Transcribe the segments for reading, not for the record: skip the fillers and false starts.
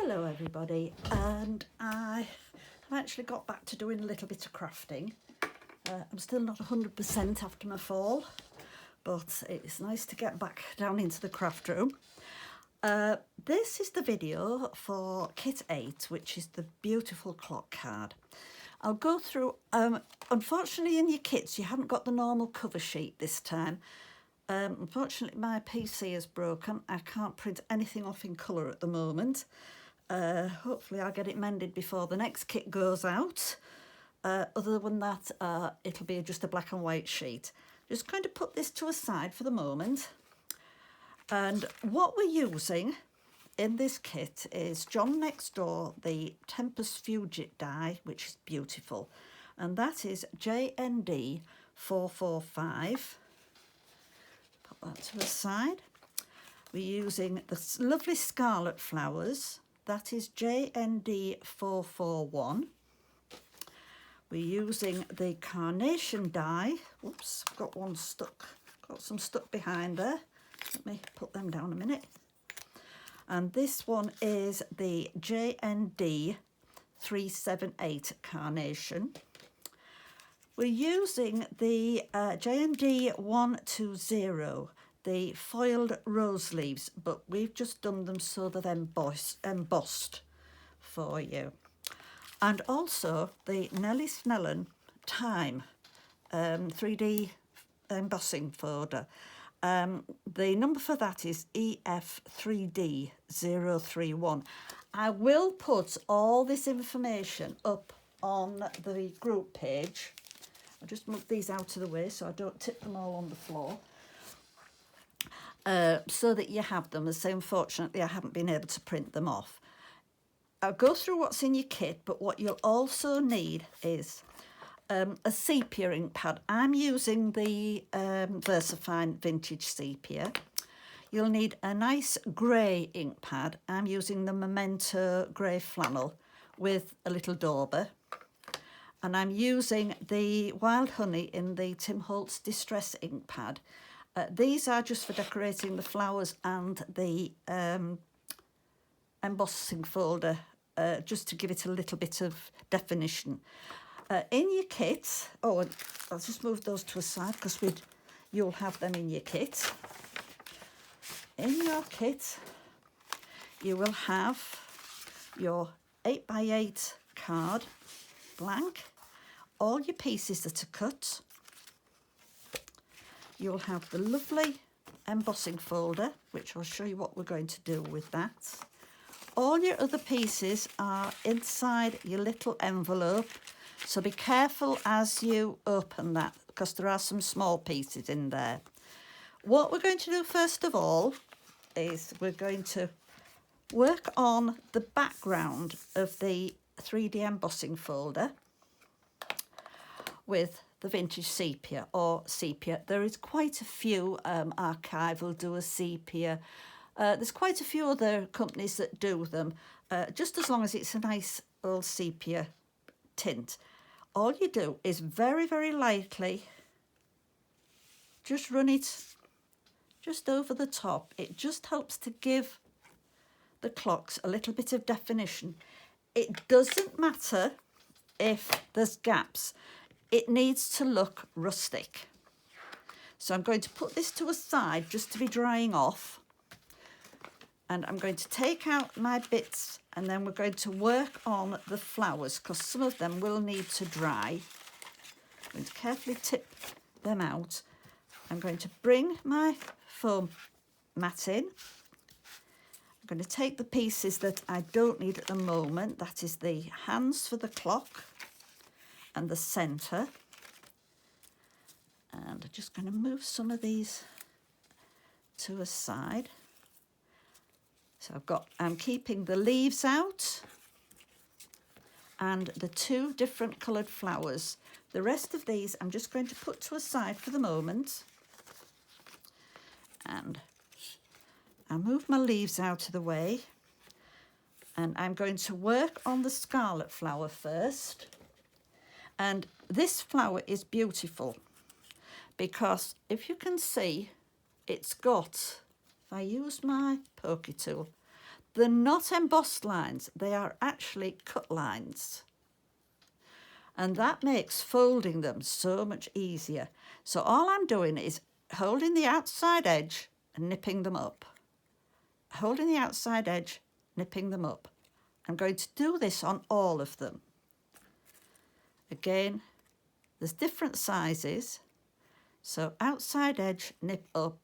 Hello everybody, and I have actually got back to doing a little bit of crafting. I'm still not 100% after my fall, but it's nice to get back down into the craft room. This is the video for Kit8, which is the beautiful clock card. I'll go through, unfortunately in your kits you haven't got the normal cover sheet this time. Unfortunately my PC is broken. I can't print anything off in colour at the moment. Hopefully I'll get it mended before the next kit goes out. Other than that, it'll be just a black and white sheet. Just going to put this to a side for the moment. And what we're using in this kit is John Next Door, the Tempus Fugit die, which is beautiful. And that is JND 445. Put that to the side. We're using the lovely scarlet flowers. That is JND 441. We're using the carnation die. Whoops, I've got one stuck. Got some stuck behind there. Let me put them down a minute. And this one is the JND 378 carnation. We're using the JND 120, the foiled rose leaves, but we've just done them so they're embossed for you. And also the Nellie Snellen Time 3D embossing folder. The number for that is EF3D031. I will put all this information up on the group page. I'll just move these out of the way so I don't tip them all on the floor. So that you have them. As I say, unfortunately I haven't been able to print them off. I'll go through what's in your kit, but what you'll also need is a sepia ink pad. I'm using the VersaFine Vintage Sepia. You'll need a nice grey ink pad. I'm using the Memento grey flannel with a little dauber. And I'm using the Wild Honey in the Tim Holtz Distress ink pad. These are just for decorating the flowers and the embossing folder, just to give it a little bit of definition. In your kit, I'll just move those to a side because you'll have them in your kit. In your kit, you will have your 8x8 card, blank, all your pieces that are cut. You'll have the lovely embossing folder, which I'll show you what we're going to do with that. All your other pieces are inside your little envelope, so be careful as you open that because there are some small pieces in there. What we're going to do first of all is we're going to work on the background of the 3D embossing folder with the Vintage Sepia or Sepia. There is quite a few archive will do a sepia. There's quite a few other companies that do them, just as long as it's a nice old sepia tint. All you do is very, very lightly just run it just over the top. It just helps to give the clocks a little bit of definition. It doesn't matter if there's gaps. It needs to look rustic. So I'm going to put this to a side just to be drying off. And I'm going to take out my bits and then we're going to work on the flowers because some of them will need to dry. I'm going to carefully tip them out. I'm going to bring my foam mat in. I'm going to take the pieces that I don't need at the moment. That is the hands for the clock and the centre. And I'm just going to move some of these to a side. So I'm keeping the leaves out and the two different coloured flowers. The rest of these I'm just going to put to a side for the moment. And I'll move my leaves out of the way. And I'm going to work on the scarlet flower first. And this flower is beautiful because if you can see, it's got, if I use my pokey tool, they're not embossed lines, they are actually cut lines. And that makes folding them so much easier. So all I'm doing is holding the outside edge and nipping them up. Holding the outside edge, nipping them up. I'm going to do this on all of them. Again, there's different sizes. So outside edge, nip up,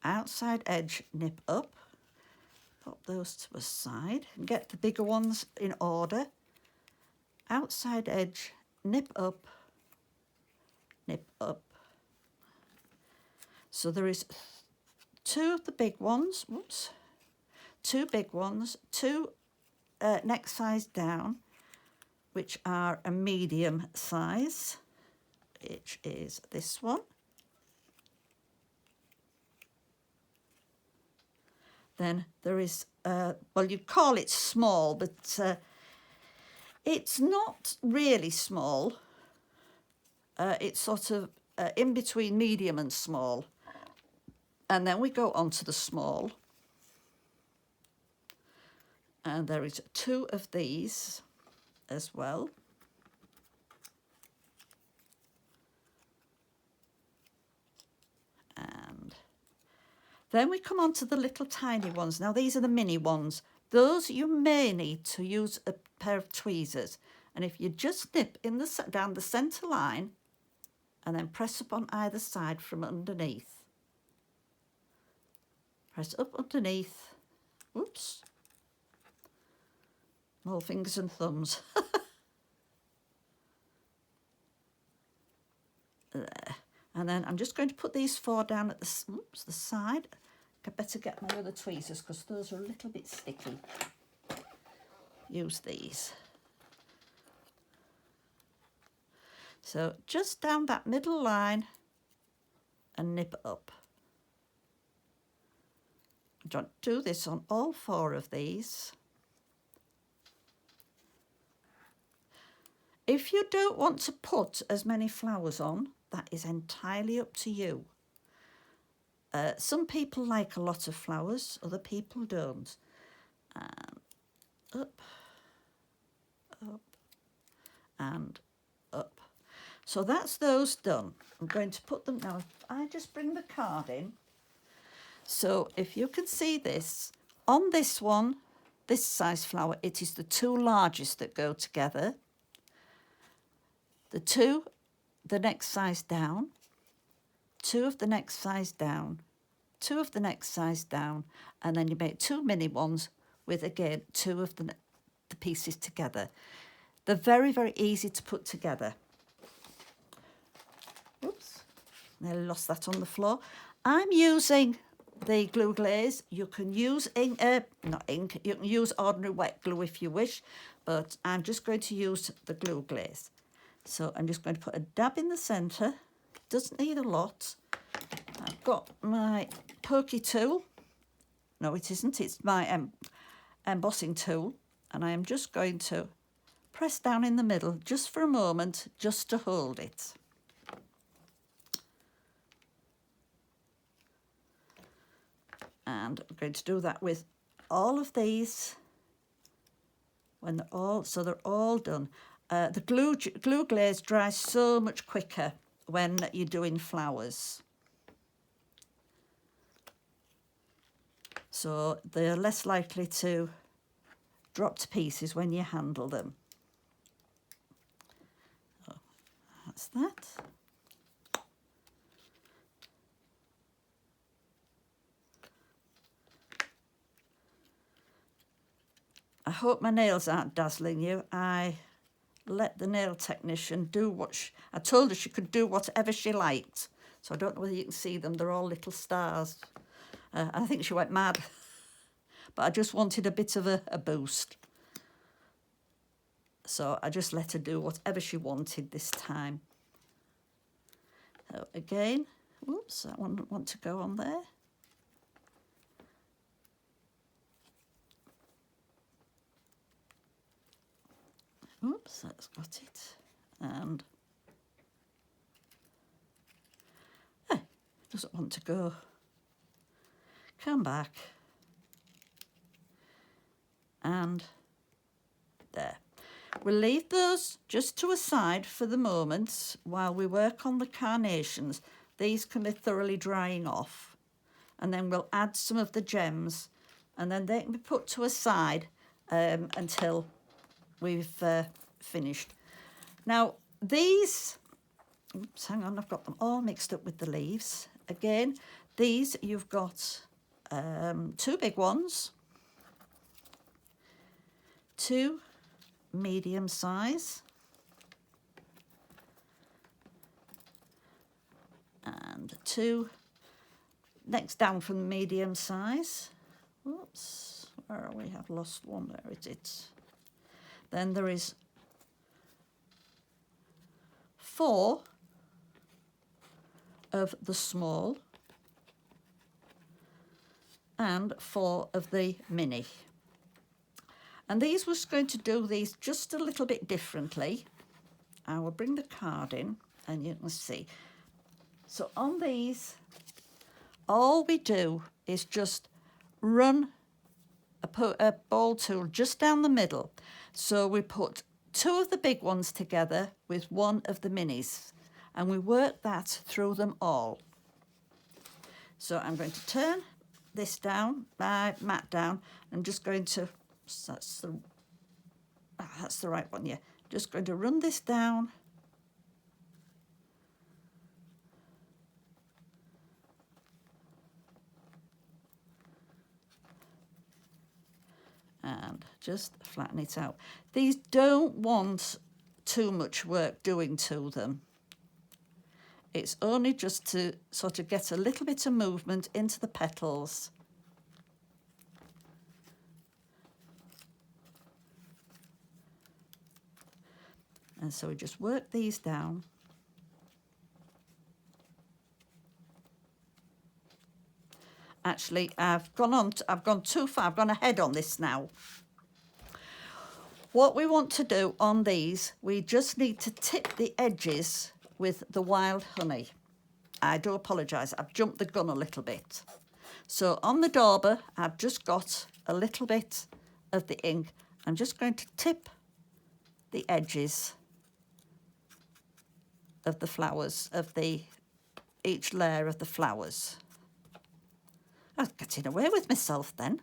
outside edge, nip up. Pop those to a side and get the bigger ones in order. Outside edge, nip up, nip up. So there is two of the big ones, whoops, two big ones, two next size down, which are a medium size, which is this one. Then there is, well, you call it small, but it's not really small. It's sort of in between medium and small. And then we go on to the small. And there is two of these as well. And then we come on to the little tiny ones. Now these are the mini ones. Those you may need to use a pair of tweezers. And if you just nip in the down the centre line and then press up on either side from underneath. Press up underneath. Oops. More fingers and thumbs. There. And then I'm just going to put these four down at the side. I better get my other tweezers because those are a little bit sticky. Use these. So just down that middle line and nip up. Don't do this on all four of these. If you don't want to put as many flowers on, that is entirely up to you. Some people like a lot of flowers, other people don't. Up, up, and up. So that's those done. I'm going to put them now. If I just bring the card in. So if you can see this, on this one, this size flower, it is the two largest that go together. The two, the next size down, two of the next size down, two of the next size down, and then you make two mini ones with, again, two of the pieces together. They're very, very easy to put together. Oops, nearly lost that on the floor. I'm using the glue glaze. You can use ink, not ink, you can use ordinary wet glue if you wish, but I'm just going to use the glue glaze. So I'm just going to put a dab in the centre. Doesn't need a lot. I've got my pokey tool. No, it isn't. It's my embossing tool. And I am just going to press down in the middle just for a moment, just to hold it. And I'm going to do that with all of these when they're all done. The glue glaze dries so much quicker when you're doing flowers. So they're less likely to drop to pieces when you handle them. So that's that. I hope my nails aren't dazzling you. I let the nail technician do what I told her she could do whatever she liked. So I don't know whether you can see them. They're all little stars. I think she went mad. But I just wanted a bit of a boost. So I just let her do whatever she wanted this time. So again, whoops, that one didn't want to go on there. Oops, that's got it. And doesn't want to go. Come back. and there. We'll leave those just to a side for the moment while we work on the carnations. These can be thoroughly drying off, and then we'll add some of the gems, and then they can be put to a side until we've finished. Now these, oops, hang on, I've got them all mixed up with the leaves. Again, these you've got 2 big ones, 2 medium size, and 2 next down from the medium size. Oops, where are we? I've lost one. There it is. Then there is 4 of the small and 4 of the mini. And these was going to do these just a little bit differently. I will bring the card in and you can see. So on these, all we do is just run a ball tool just down the middle. So we put 2 of the big ones together with 1 of the minis, and we work that through them all. So I'm going to turn this down, my mat down. I'm just going to, that's the right one, yeah. Just going to run this down. And just flatten it out. These don't want too much work doing to them. It's only just to sort of get a little bit of movement into the petals. And so we just work these down. Actually, I've gone too far. I've gone ahead on this now. What we want to do on these, we just need to tip the edges with the wild honey. I do apologise, I've jumped the gun a little bit. So on the dauber, I've just got a little bit of the ink. I'm just going to tip the edges of the flowers, of each layer of the flowers. I was getting away with myself then.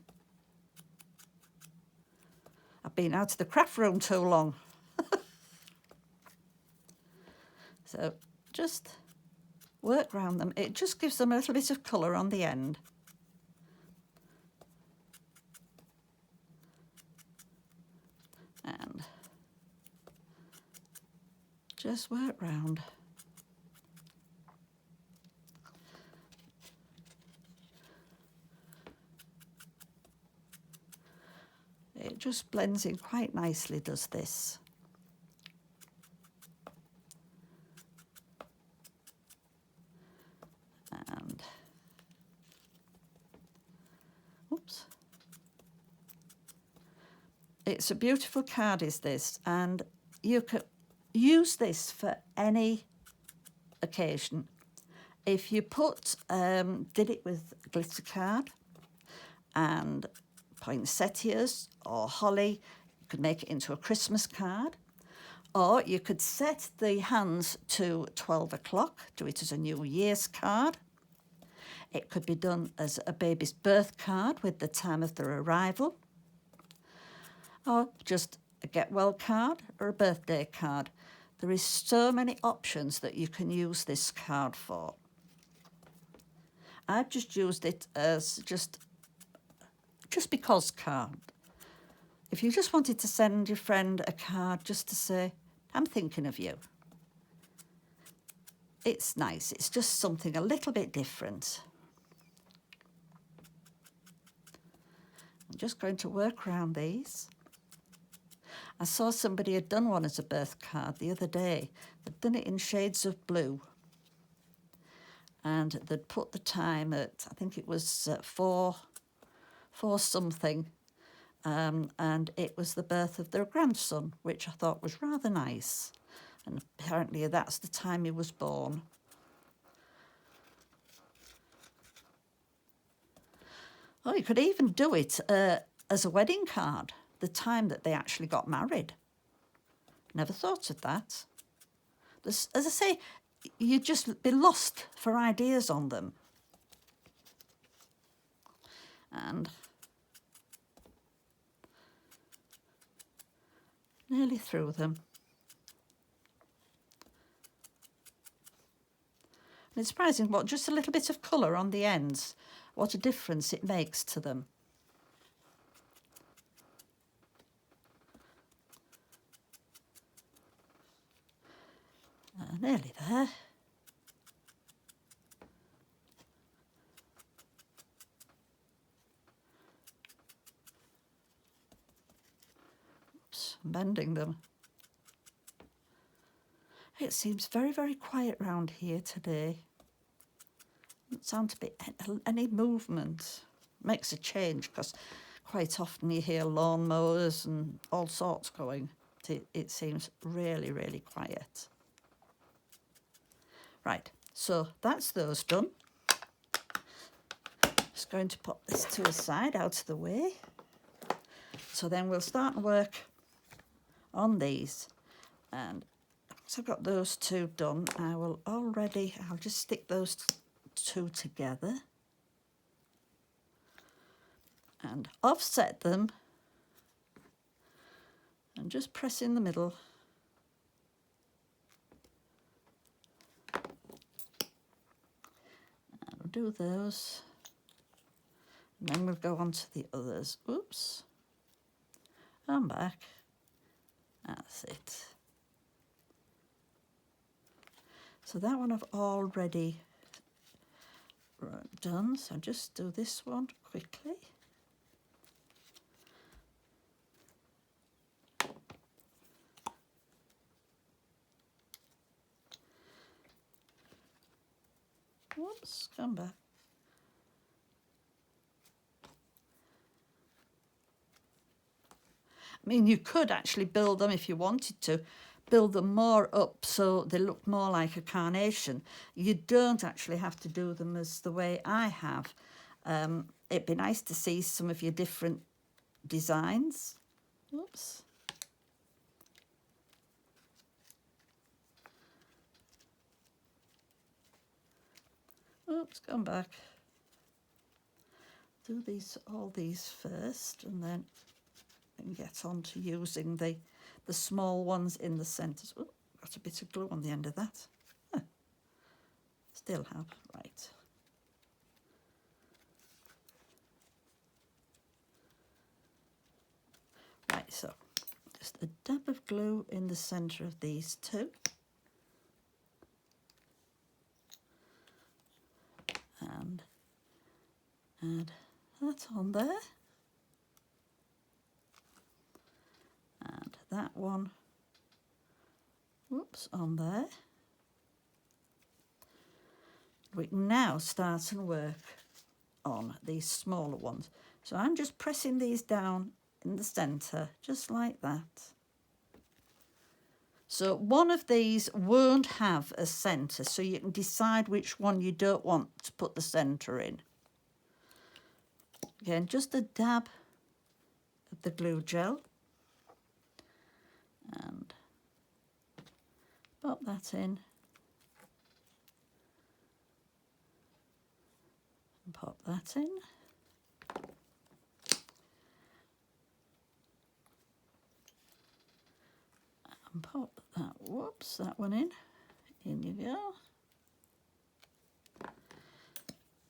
I've been out of the craft room too long. So just work round them. It just gives them a little bit of colour on the end. And just work round. It just blends in quite nicely, does this. And, oops. It's a beautiful card, is this, and you can use this for any occasion. If you did it with glitter card and poinsettias or holly, you could make it into a Christmas card, or you could set the hands to 12 o'clock, do it as a New Year's card. It could be done as a baby's birth card with the time of their arrival, or just a get well card or a birthday card. There is so many options that you can use this card for. I've just used it as just because card. If you just wanted to send your friend a card just to say, I'm thinking of you. It's nice. It's just something a little bit different. I'm just going to work around these. I saw somebody had done one as a birth card the other day. They'd done it in shades of blue. And they'd put the time at, I think it was 4 something. And it was the birth of their grandson, which I thought was rather nice. And apparently that's the time he was born. Oh, you could even do it as a wedding card. the time that they actually got married. Never thought of that. As I say, you'd just be lost for ideas on them. And nearly through them. And it's surprising what just a little bit of colour on the ends, what a difference it makes to them. Nearly there. Oops, I'm bending them. It seems very, very quiet round here today. Doesn't sound to be any movement. Makes a change because quite often you hear lawnmowers and all sorts going. It seems really, really quiet. Right, so that's those done. Just going to put this to a side, out of the way. So then we'll start work on these. And once I've got those two done, I'll just stick those two together and offset them and just press in the middle. I'll do those and then we'll go on to the others. Oops. I'm back. That's it. So that one I've already done, so I'll just do this one quickly. Whoops, come back. I mean, you could actually build them if you wanted to, build them more up so they look more like a carnation. You don't actually have to do them as the way I have. It'd be nice to see some of your different designs. Oops. Oops, come back. Do all these first and then get on to using the small ones in the centres. Oh, got a bit of glue on the end of that. Huh. Still have, right. Right, so just a dab of glue in the centre of these two. And add that on there. And that one, whoops, on there. We can now start and work on these smaller ones. So I'm just pressing these down in the centre, just like that. So one of these won't have a centre, so you can decide which one you don't want to put the centre in. Again, just a dab of the glue gel. And pop that in. And pop that in. And pop that, whoops, that one in. In you go.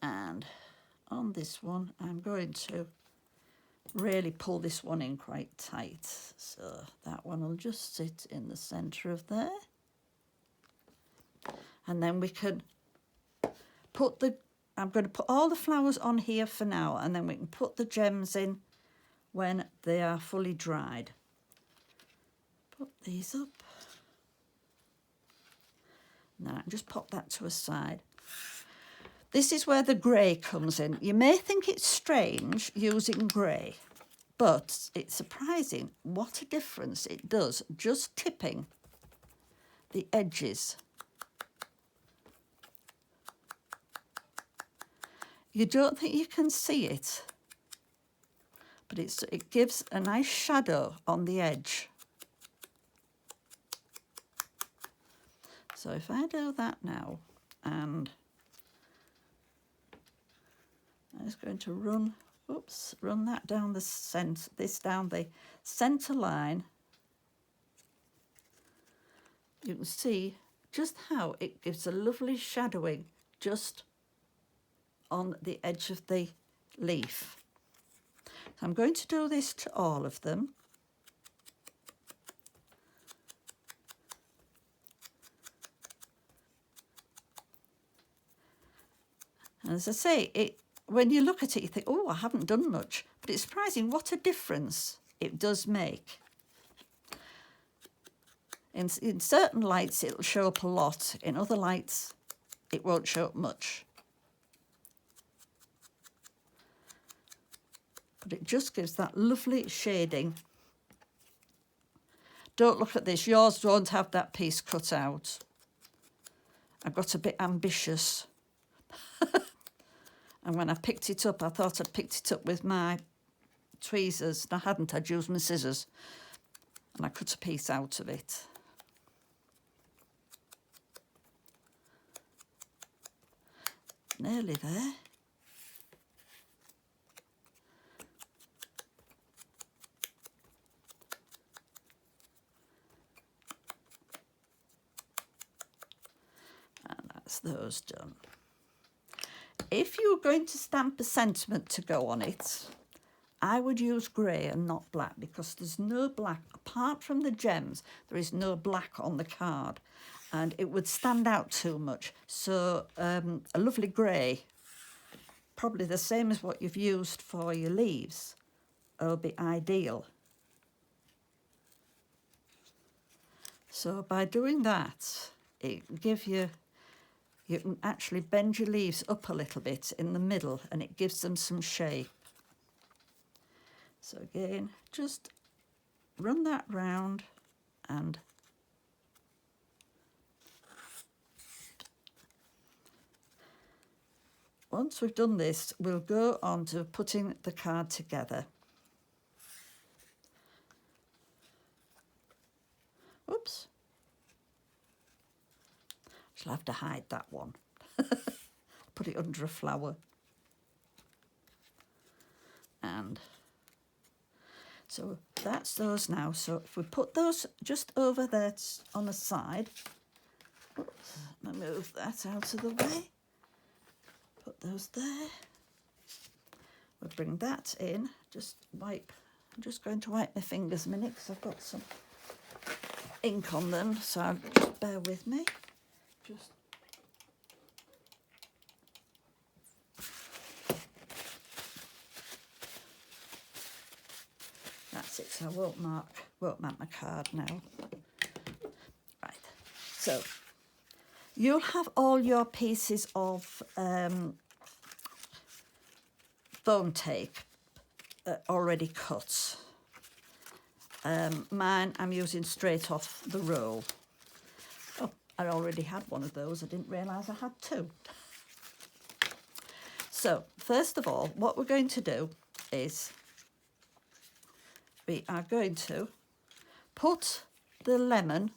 And on this one, I'm going to really pull this one in quite tight. So that one will just sit in the centre of there. And then we can put I'm going to put all the flowers on here for now, and then we can put the gems in when they are fully dried. Put these up. Now just pop that to a side. This is where the grey comes in. You may think it's strange using grey, but it's surprising what a difference it does just tipping the edges. You don't think you can see it, but it gives a nice shadow on the edge. So if I do that now, and I'm just going to run that down the down the centre line, you can see just how it gives a lovely shadowing just on the edge of the leaf. So I'm going to do this to all of them. And as I say, when you look at it, you think, oh, I haven't done much. But it's surprising what a difference it does make. In certain lights, it'll show up a lot. In other lights, it won't show up much. But it just gives that lovely shading. Don't look at this. Yours won't have that piece cut out. I got a bit ambitious. And when I picked it up, I thought I'd picked it up with my tweezers. And I hadn't. I'd used my scissors. And I cut a piece out of it. Nearly there. And that's those done. If you're going to stamp a sentiment to go on it, I would use grey and not black, because there's no black. Apart from the gems, there is no black on the card, and it would stand out too much. So a lovely grey, probably the same as what you've used for your leaves, will be ideal. So by doing that, it can give you can actually bend your leaves up a little bit in the middle, and it gives them some shape. So again, just run that round, and once we've done this, we'll go on to putting the card together. Oops. I'll have to hide that one. Put it under a flower. And so that's those now. So if we put those just over there on the side, oops, I'll move that out of the way. Put those there. We'll bring that in. I'm just going to wipe my fingers a minute because I've got some ink on them. So just bear with me. That's it. So I won't mark my card now. Right. So you'll have all your pieces of foam tape already cut. Mine I'm using straight off the roll. Oh, I already had one of those. I didn't realise I had two. So first of all, what we're going to do is we are going to put the lemon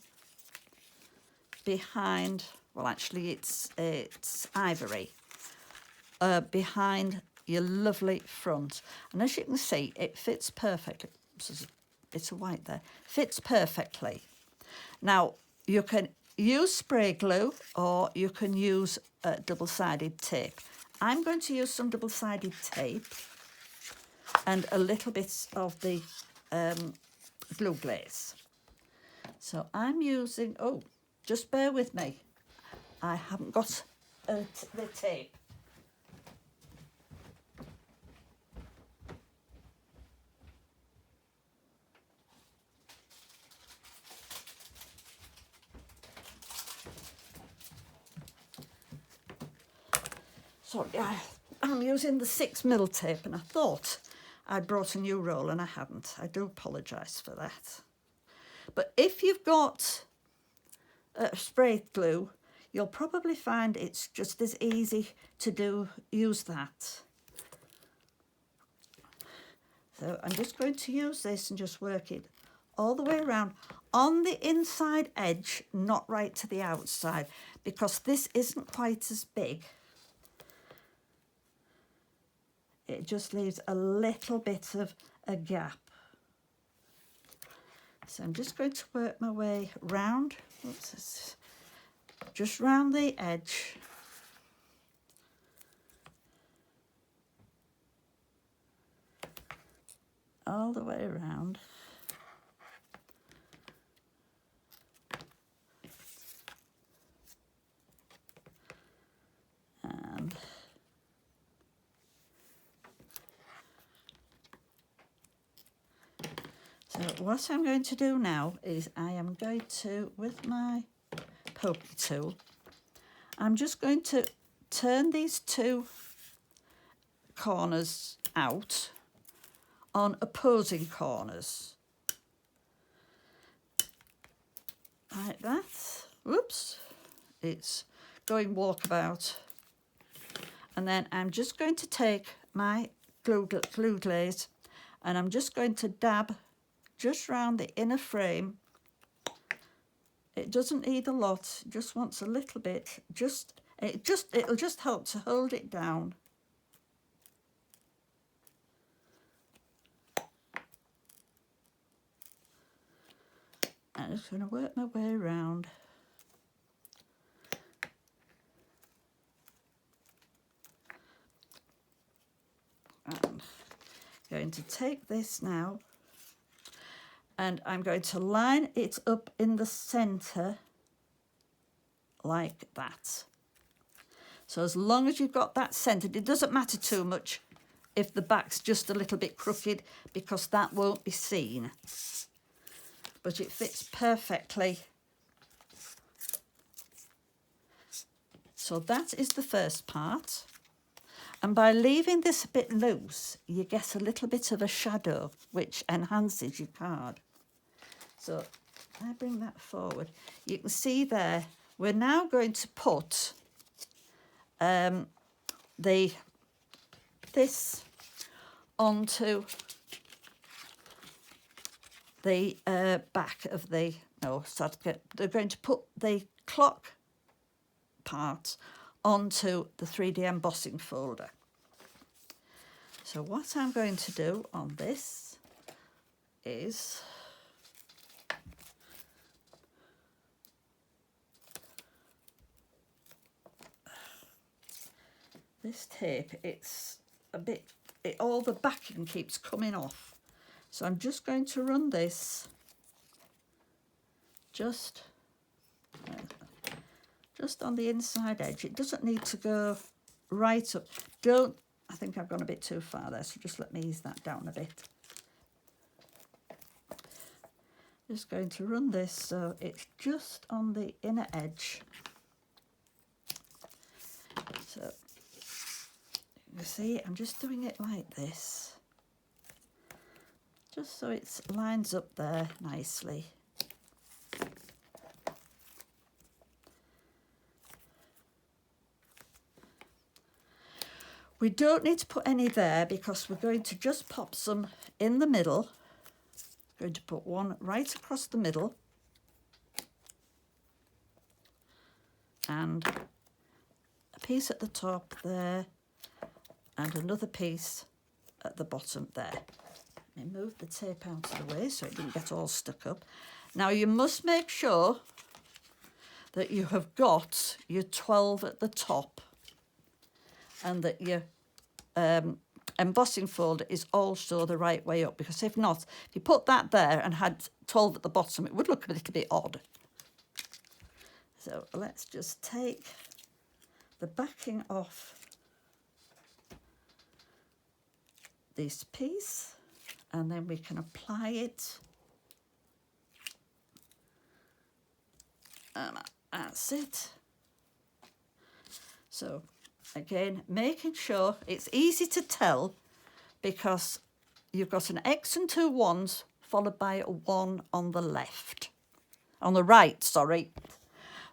behind, well actually it's ivory, behind your lovely front. And as you can see, it fits perfectly. It's a white there. Fits perfectly. Now, you can use spray glue or you can use double-sided tape. I'm going to use some double-sided tape and a little bit of the glue glaze. So I'm using, oh, just bear with me. I haven't got the tape. Sorry, I'm using the 6mm tape, and I thought I'd brought a new roll and I hadn't. I do apologise for that. But if you've got spray glue, you'll probably find it's just as easy to use that. So I'm just going to use this and just work it all the way around on the inside edge, not right to the outside, because this isn't quite as big. It just leaves a little bit of a gap. So I'm just going to work my way round, just round the edge. All the way around. And so what I'm going to do now is I am going to, with my pokey tool, I'm just going to turn these two corners out on opposing corners. Like that. Whoops. It's going walkabout. And then I'm just going to take my glue glaze and I'm just going to dab just round the inner frame. It doesn't need a lot, it just wants a little bit. It'll just help to hold it down. I'm just going to work my way around. I'm going to take this now and I'm going to line it up in the centre like that. So as long as you've got that centred, it doesn't matter too much if the back's just a little bit crooked, because that won't be seen. But it fits perfectly. So that is the first part. And by leaving this a bit loose, you get a little bit of a shadow, which enhances your card. So if I bring that forward, you can see there, we're now going to put this onto the back of the, they're going to put the clock part onto the 3D embossing folder. So what I'm going to do on this is this tape, it's a bit, all the backing keeps coming off. So I'm just going to run this just on the inside edge. It doesn't need to go right up. I think I've gone a bit too far there, so just let me ease that down a bit. Just going to run this so it's just on the inner edge. So you see, I'm just doing it like this, just so it lines up there nicely. We don't need to put any there because we're going to just pop some in the middle. Going to put one right across the middle and a piece at the top there and another piece at the bottom there. Let me move the tape out of the way so it didn't get all stuck up. Now you must make sure that you have got your 12 at the top and that your embossing folder is also the right way up, because if not, if you put that there and had 12 at the bottom, it would look a little bit odd. So let's just take the backing off this piece and then we can apply it. And that's it. So again, making sure it's easy to tell because you've got an X and two ones followed by a 1 on the left, on the right, sorry.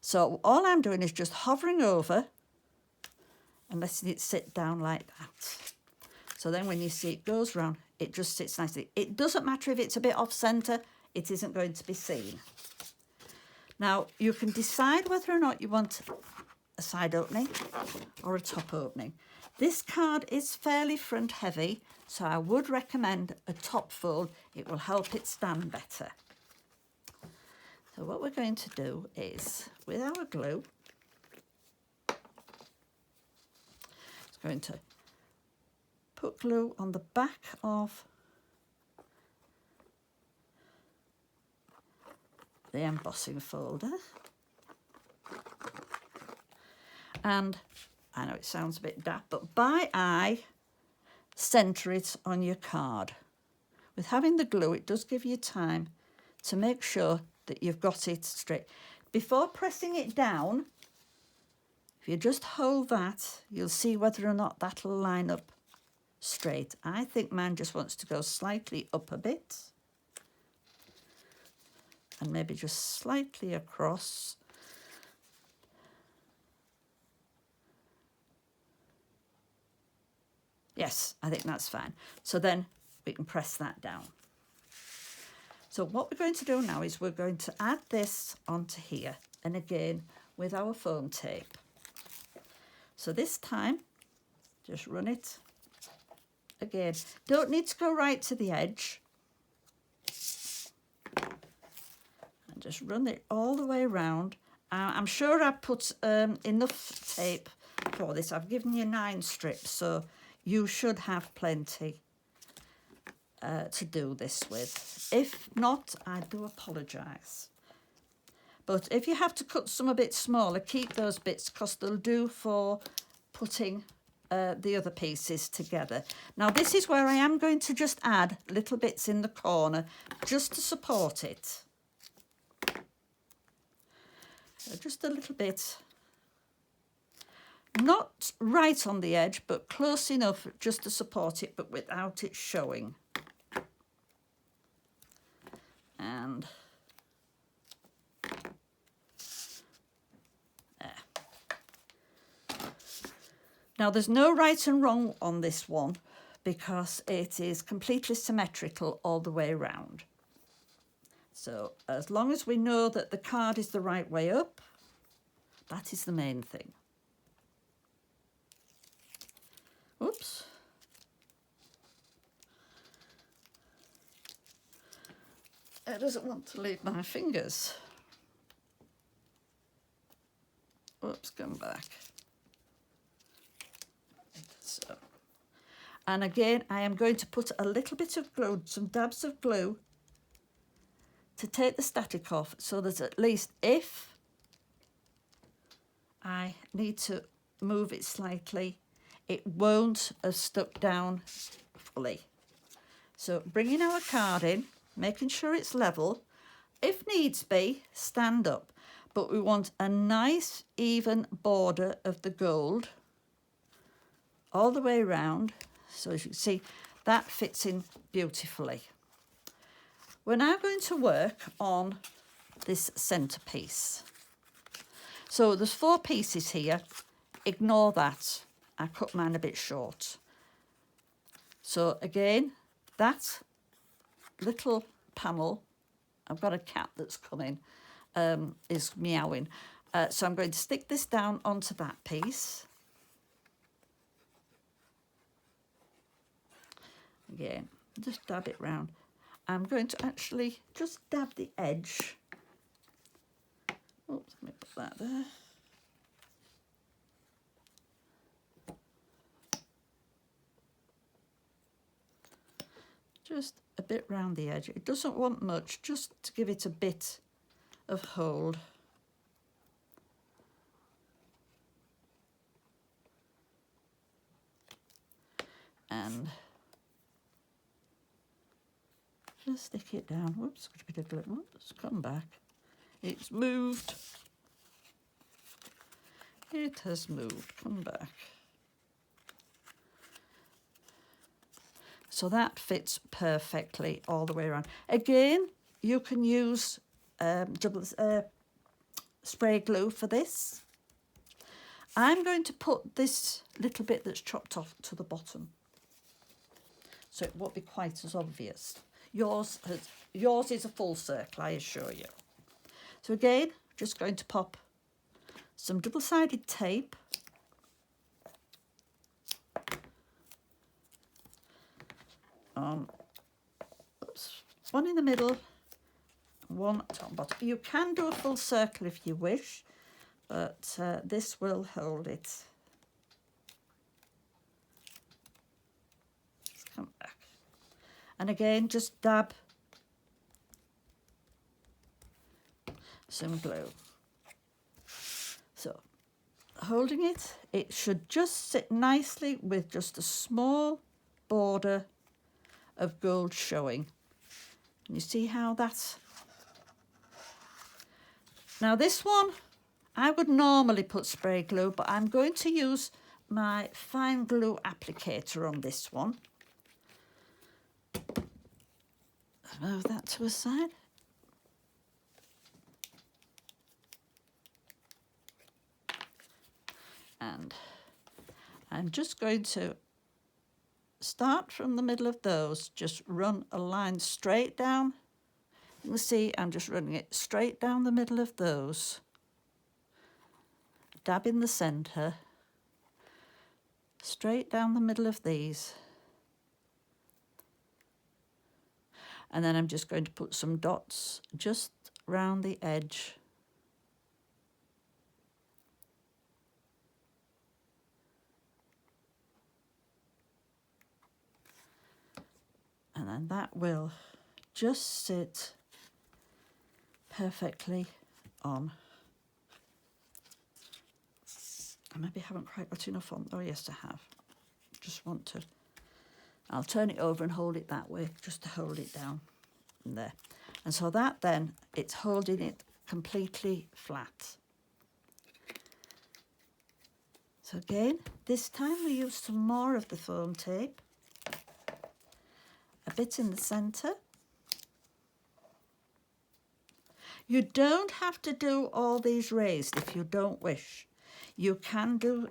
So all I'm doing is just hovering over and letting it sit down like that. So then when you see it goes round, it just sits nicely. It doesn't matter if it's a bit off centre, it isn't going to be seen. Now you can decide whether or not you want a side opening or a top opening. This card is fairly front heavy, so I would recommend a top fold. It will help it stand better. So what we're going to do is, with our glue, it's going to put glue on the back of the embossing folder. And I know it sounds a bit daft, but by eye, centre it on your card. With having the glue, it does give you time to make sure that you've got it straight. Before pressing it down, if you just hold that, you'll see whether or not that'll line up straight. I think mine just wants to go slightly up a bit and maybe just slightly across. Yes, I think that's fine. So then we can press that down. So what we're going to do now is we're going to add this onto here, and again with our foam tape. So this time, just run it. Again, don't need to go right to the edge. And just run it all the way around. I'm sure I put enough tape for this. I've given you 9 strips, so you should have plenty to do this with. If not, I do apologise. But if you have to cut some a bit smaller, keep those bits because they'll do for putting the other pieces together. Now this is where I am going to just add little bits in the corner just to support it. So just a little bit. Not right on the edge, but close enough just to support it, but without it showing. And there. Now there's no right and wrong on this one because it is completely symmetrical all the way around. So as long as we know that the card is the right way up, that is the main thing. Oops. It doesn't want to leave my fingers. Oops, come back. So, and again, I am going to put a little bit of glue, some dabs of glue, to take the static off, so that at least if I need to move it slightly, it won't have stuck down fully. So bringing our card in, making sure it's level. If needs be, stand up. But we want a nice even border of the gold all the way around. So as you can see, that fits in beautifully. We're now going to work on this centerpiece. So there's 4 pieces here. Ignore that. I cut mine a bit short. So again, that little panel, I've got a cat that's coming, is meowing. So I'm going to stick this down onto that piece. Again, just dab it round. I'm going to actually just dab the edge. Oops, let me put that there. Just a bit round the edge. It doesn't want much, just to give it a bit of hold. And just stick it down. Whoops, got a bit of glue. Whoops, come back. It's moved. It has moved. Come back. So that fits perfectly all the way around. Again, you can use spray glue for this. I'm going to put this little bit that's chopped off to the bottom. so it won't be quite as obvious. Yours is a full circle, I assure you. So again, just going to pop some double-sided tape on, one in the middle, one top and bottom. You can do a full circle if you wish, but this will hold it. Let's come back. And again, just dab some glue. So, holding it, it should just sit nicely with just a small border of gold showing. And you see how that's... Now this one, I would normally put spray glue, but I'm going to use my fine glue applicator on this one. Move that to a side. And I'm just going to start from the middle of those, just run a line straight down. You can see I'm just running it straight down the middle of those. Dab in the centre, straight down the middle of these. And then I'm just going to put some dots just round the edge. And then that will just sit perfectly on. I maybe haven't quite got enough on. Oh yes, I have. Just want to... I'll turn it over and hold it that way, just to hold it down and there. And so that then, it's holding it completely flat. So again, this time we use some more of the foam tape. A bit in the centre. You don't have to do all these raised if you don't wish. You can do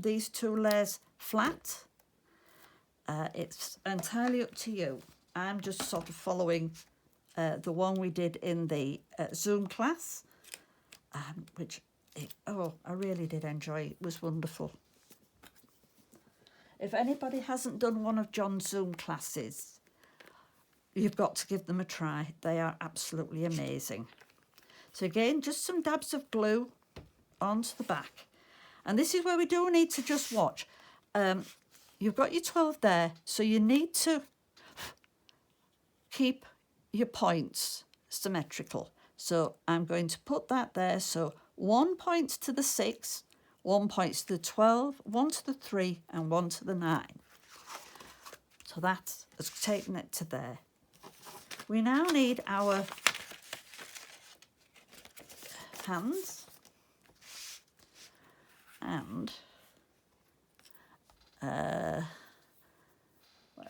these two layers flat. It's entirely up to you. I'm just sort of following the one we did in the Zoom class, which, I really did enjoy. It was wonderful. If anybody hasn't done one of John's Zoom classes, you've got to give them a try. They are absolutely amazing. So again, just some dabs of glue onto the back. And this is where we do need to just watch. You've got your 12 there, so you need to keep your points symmetrical. So I'm going to put that there. So 1 point to the 6, 1 point to the 12, 1 to the 3, and 1 to the 9. So that's taken it to there. We now need our hands, and where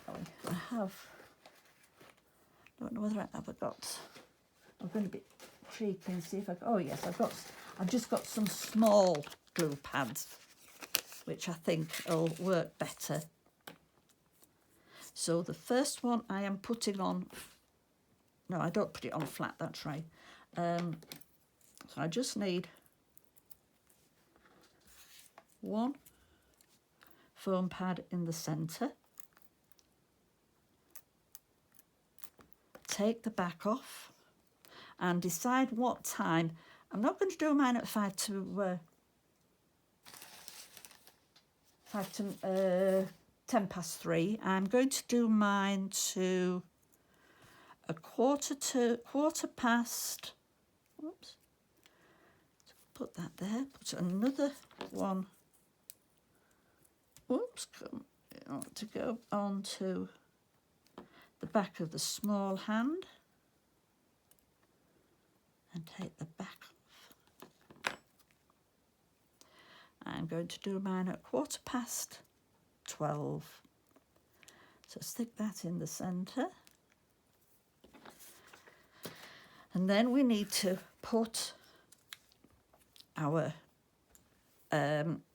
are we? I don't know whether I ever got. I'm going to be cheeky and see if oh yes, I've just got some small glue pads, which I think will work better. So the first one I am putting on. No, I don't put it on flat. That's right. So I just need one foam pad in the centre. Take the back off and decide what time. I'm not going to do mine at 5 to 10 past 3. I'm going to do mine to a quarter past. Oops. So put that there. Put another one. Oops. To go onto the back of the small hand and take the back off. I'm going to do mine at 12:15. So stick that in the centre. And then we need to put our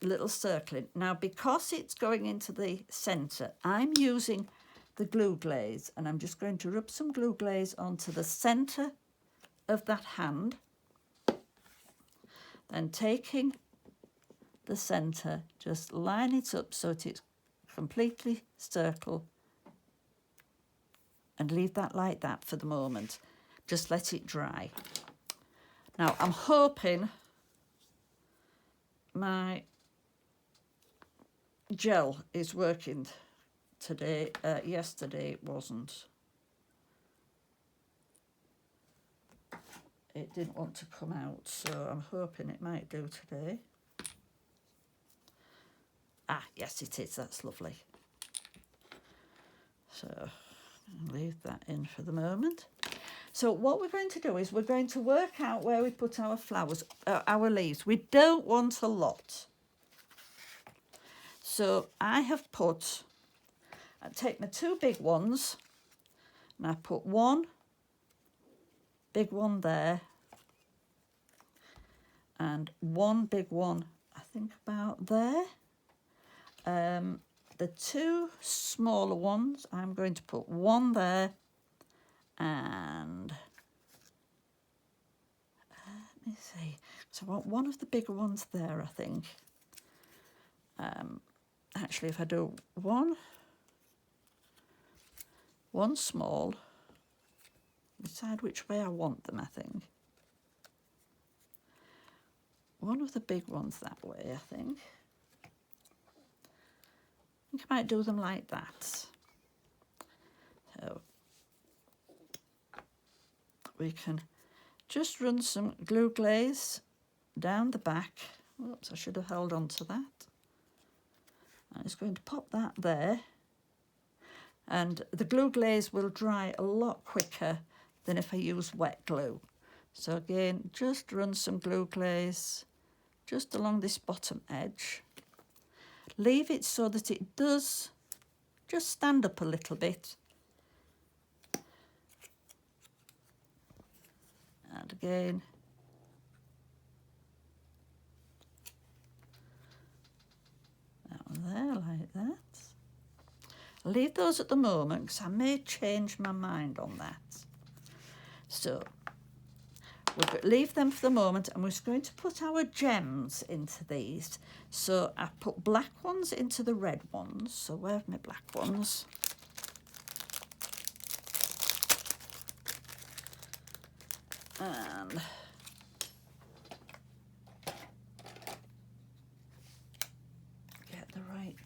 little circle in. Now, because it's going into the centre, I'm using the glue glaze, and I'm just going to rub some glue glaze onto the centre of that hand. Then taking the centre, just line it up so that it's completely circle, and leave that like that for the moment. Just let it dry. Now I'm hoping my gel is working today. Yesterday it wasn't. It didn't want to come out, so I'm hoping it might do today. Ah, yes it is, that's lovely. So I'll leave that in for the moment. So what we're going to do is we're going to work out where we put our flowers, our leaves. We don't want a lot. So I take my two big ones and I put one big one there and one big one, I think about there. The two smaller ones, I'm going to put one there and let me see. So I want one of the bigger ones there, I think. Actually, if I do one small, decide which way I want them, I think. One of the big ones that way, I think. I think I might do them like that. So we can just run some glue glaze down the back. Oops, I should have held on to that. I'm just going to pop that there. And the glue glaze will dry a lot quicker than if I use wet glue. So again, just run some glue glaze just along this bottom edge. Leave it so that it does just stand up a little bit. And again, that one there like that. I'll leave those at the moment because I may change my mind on that. So we'll leave them for the moment, and we're just going to put our gems into these. So I put black ones into the red ones. So where are my black ones? And get the right.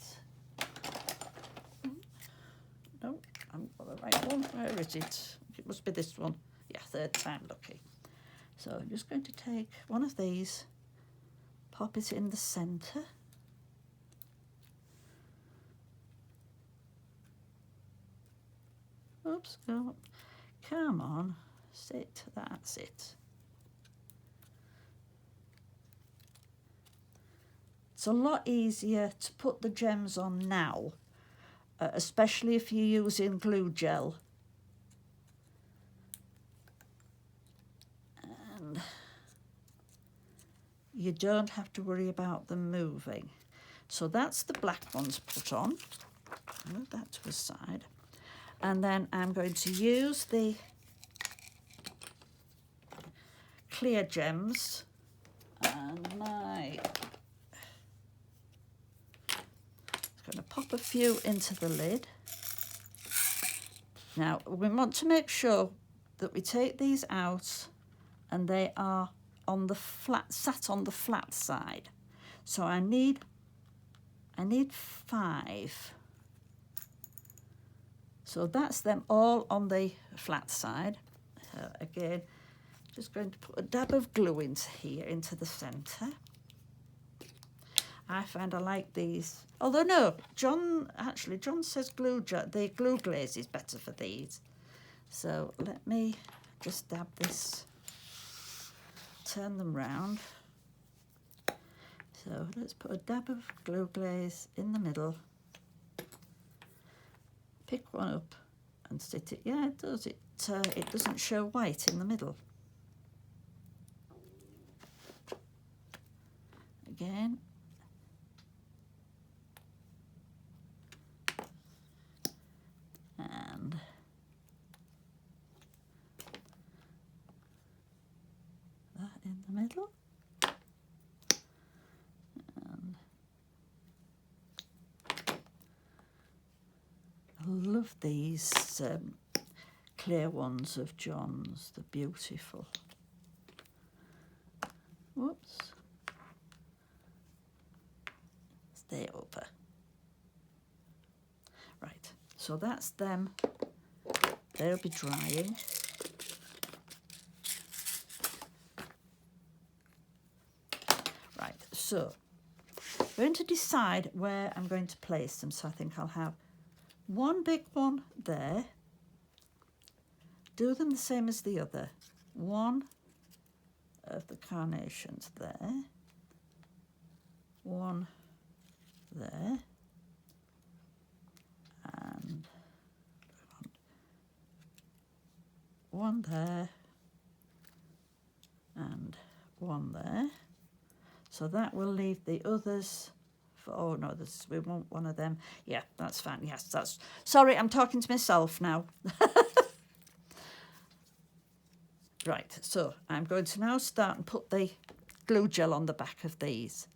No, I haven't got the right one. Where is it? It must be this one. Yeah, third time lucky. So I'm just going to take one of these, pop it in the centre. Oops, go. Come on, sit, that's it. It's a lot easier to put the gems on now, especially if you're using glue gel. And you don't have to worry about them moving. So that's the black ones put on. Move that to the side. And then I'm going to use the clear gems and I'm going to pop a few into the lid. Now we want to make sure that we take these out and they are on the flat, sat on the flat side. So I need 5. So that's them all on the flat side. Again, just going to put a dab of glue into here, into the centre. I find I like these. Although no, John says the glue glaze is better for these. So let me just dab this, turn them round. So let's put a dab of glue glaze in the middle. Pick one up and sit it. Yeah, it does. It doesn't show white in the middle. Again. the middle. And I love these clear ones of John's, they're beautiful. Whoops. Stay over. Right, so that's them. They'll be drying. Right, so I'm going to decide where I'm going to place them. So I think I'll have one big one there. Do them the same as the other. One of the carnations there. One there. And one there. And one there. So that will leave the others for, oh no, this, we want one of them. Yeah, that's fine. Yes, that's, sorry, I'm talking to myself now. Right, so I'm going to now start and put the glue gel on the back of these.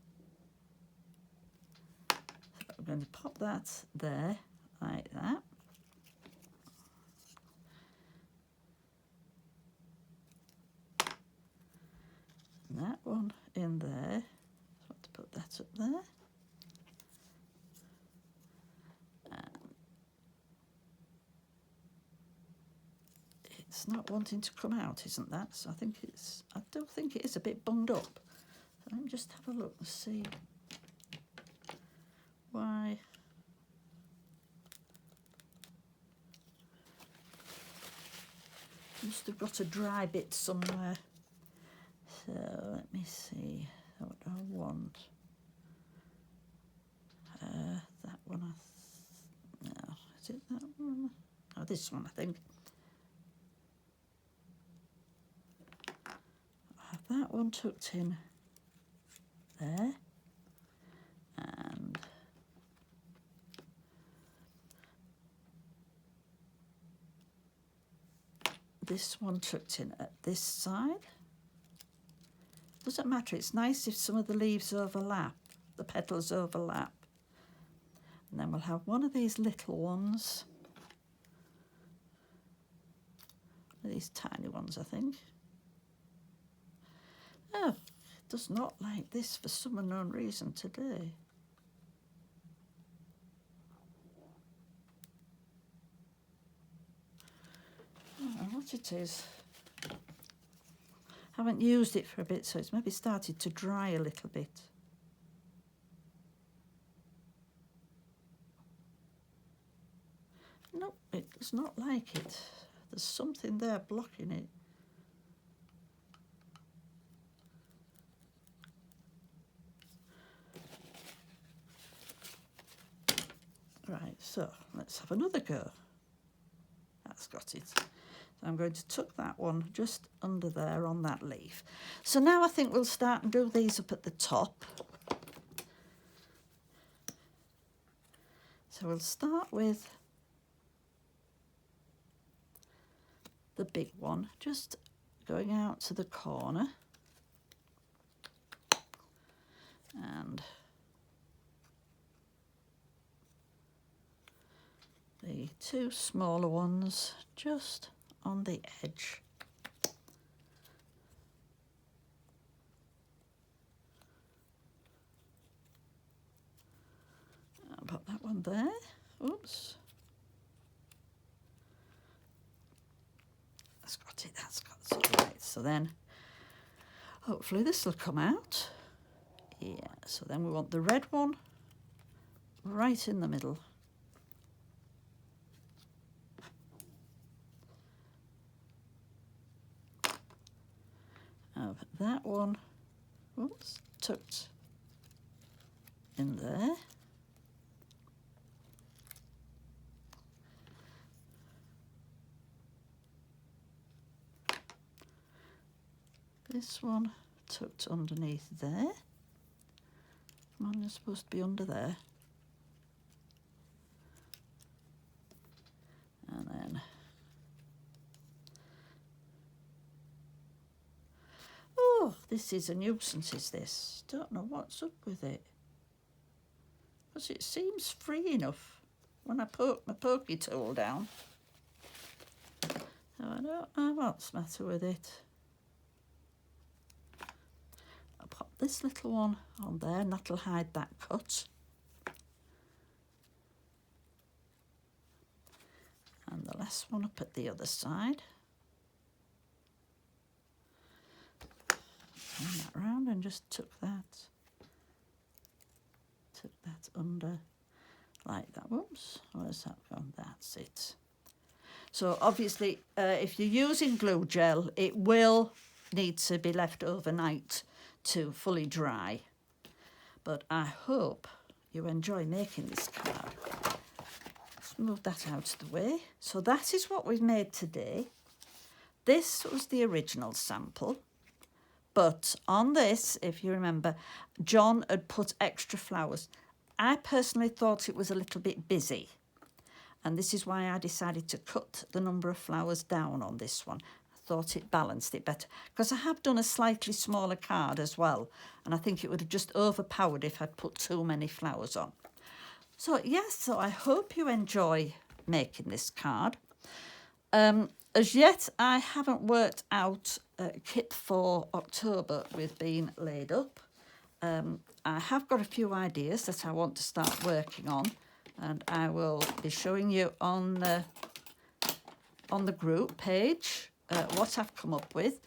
So I'm going to pop that there, like that. And that one in there. So I want to put that up there. It's not wanting to come out, isn't that? So I think it's, I do think it is a bit bunged up. So let me just have a look and see why. Must have got a dry bit somewhere. So let me see what I want. That one, no, is it that one? Oh, this one, I think. That one tucked in there, and this one tucked in at this side. Doesn't matter, it's nice if some of the leaves overlap, the petals overlap. And then we'll have one of these little ones, these tiny ones, I think. Oh, it does not like this for some unknown reason today. I don't know what it is. Haven't used it for a bit, so it's maybe started to dry a little bit. No, it does not like it. There's something there blocking it. Right, so let's have another go. That's got it. So I'm going to tuck that one just under there on that leaf. So now I think we'll start and do these up at the top. So we'll start with the big one, just going out to the corner. And the two smaller ones just on the edge. I'll put that one there. Oops. That's got it, that's got it. Right, so then hopefully this will come out. Yeah, so then we want the red one right in the middle. Have that one, oops, tucked in there. This one tucked underneath there. Come on, you're supposed to be under there. And then, oh, Oh, this is a nuisance, is this? Don't know what's up with it. Because it seems free enough when I poke my pokey tool down. So I don't know what's the matter with it. I'll pop this little one on there and that'll hide that cut. And the last one up at the other side. Turn that round and just tuck that under like that. Whoops, where's that gone? That's it. So obviously, if you're using glue gel, it will need to be left overnight to fully dry. But I hope you enjoy making this card. Let's move that out of the way. So that is what we've made today. This was the original sample. But on this, if you remember, John had put extra flowers. I personally thought it was a little bit busy. And this is why I decided to cut the number of flowers down on this one. I thought it balanced it better. Because I have done a slightly smaller card as well. And I think it would have just overpowered if I'd put too many flowers on. So yes, so I hope you enjoy making this card. As yet, I haven't worked out kit for October with being laid up. I have got a few ideas that I want to start working on, and I will be showing you on the group page what I've come up with.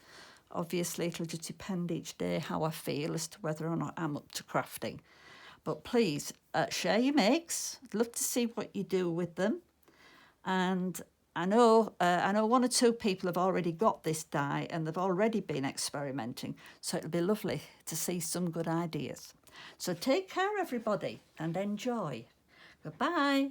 Obviously, it'll just depend each day how I feel as to whether or not I'm up to crafting. But please, share your makes. I'd love to see what you do with them. And I know one or two people have already got this die and they've already been experimenting. So it'll be lovely to see some good ideas. So take care, everybody, and enjoy. Goodbye.